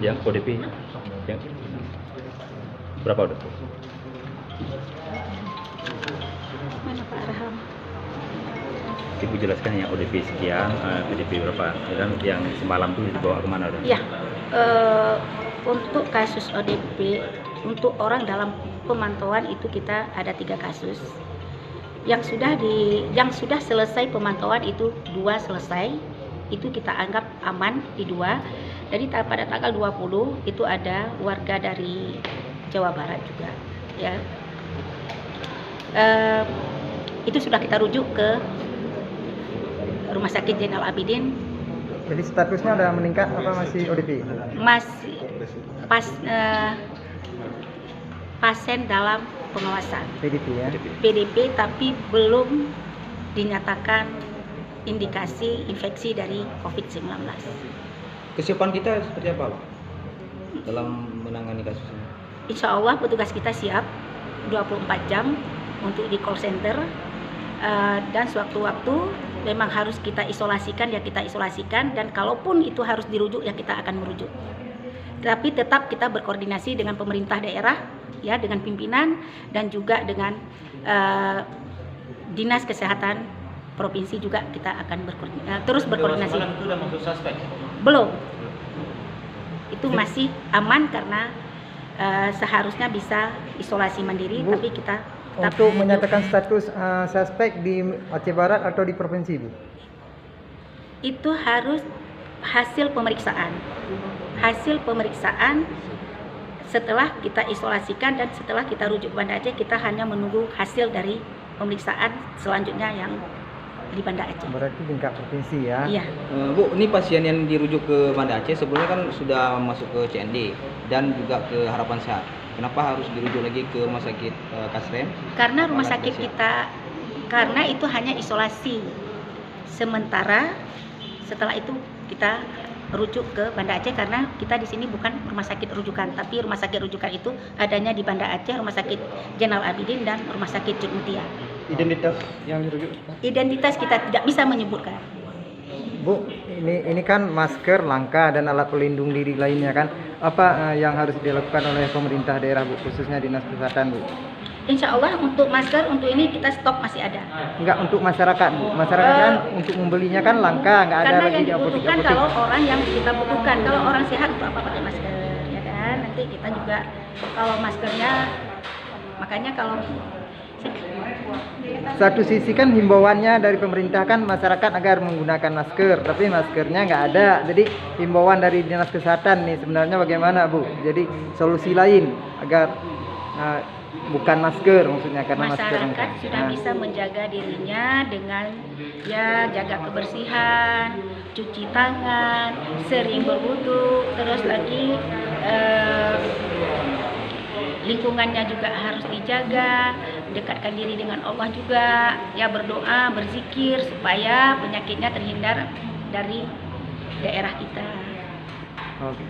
Yang ODP yang berapa udah? Mana Pak Arham? Ibu jelaskan yang ODP sekian, PDP berapa, dan yang semalam tuh dibawa kemana udah? Ya, untuk kasus ODP, untuk orang dalam pemantauan itu kita ada 3 kasus. Yang sudah selesai pemantauan itu 2 selesai, itu kita anggap aman di 2. Jadi pada tanggal 20 itu ada warga dari Jawa Barat juga, ya. Itu sudah kita rujuk ke Rumah Sakit Zainal Abidin. Jadi statusnya udah meningkat apa masih ODP? Masih pasien dalam pengawasan PDP ya. PDP, tapi belum dinyatakan indikasi infeksi dari COVID-19. Kesiapan kita seperti apa, Pak, dalam menangani kasus ini? Insya Allah petugas kita siap 24 jam untuk di call center, dan sewaktu-waktu memang harus kita isolasikan ya kita isolasikan, dan kalaupun itu harus dirujuk ya kita akan merujuk. Tapi tetap kita berkoordinasi dengan pemerintah daerah, ya, dengan pimpinan dan juga dengan dinas kesehatan provinsi juga kita akan terus berkoordinasi. Sudah masuk suspek? Belum, itu masih aman karena seharusnya bisa isolasi mandiri. Bu, tapi kita untuk menyatakan status suspek di Aceh Barat atau di provinsi, Bu? itu harus hasil pemeriksaan setelah kita isolasikan dan setelah kita rujuk ke Banda Aceh. Kita hanya menunggu hasil dari pemeriksaan selanjutnya yang di Banda Aceh. Berarti tingkat provinsi ya? Iya. Bu, ini pasien yang dirujuk ke Banda Aceh sebelumnya kan sudah masuk ke CND dan juga ke Harapan Sehat. Kenapa harus dirujuk lagi ke Rumah Sakit Kasrem? Karena rumah sakit kita, karena itu hanya isolasi sementara. Setelah itu kita rujuk ke Banda Aceh karena kita di sini bukan rumah sakit rujukan, tapi rumah sakit rujukan itu adanya di Banda Aceh, Rumah Sakit Zainal Abidin dan Rumah Sakit Cut Mutia. Identitas yang dirujuk? Identitas kita tidak bisa menyebutkan. Bu, ini kan masker langka dan alat pelindung diri lainnya kan. Apa yang harus dilakukan oleh pemerintah daerah, Bu, khususnya Dinas Kesehatan, Bu? Insya Allah untuk masker untuk ini kita stok masih ada. Enggak untuk masyarakat, Bu. Masyarakat kan untuk membelinya kan langka, enggak ada Karena lagi yang di dibutuhkan apotek-apotek. kalau orang yang kita butuhkan, kalau orang sehat untuk apa pakai masker, ya kan? Nanti kita juga kalau maskernya, makanya kalau satu sisi kan himbauannya dari pemerintah kan masyarakat agar menggunakan masker, tapi maskernya nggak ada. Jadi himbauan dari Dinas Kesehatan nih sebenarnya bagaimana, Bu? Jadi solusi lain agar bukan masker maksudnya, karena masker masyarakat sudah bisa menjaga dirinya dengan ya jaga kebersihan, cuci tangan, sering berwudu, terus lagi lingkungannya juga harus dijaga, dekatkan diri dengan Allah juga, ya berdoa, berzikir supaya penyakitnya terhindar dari daerah kita. Oke.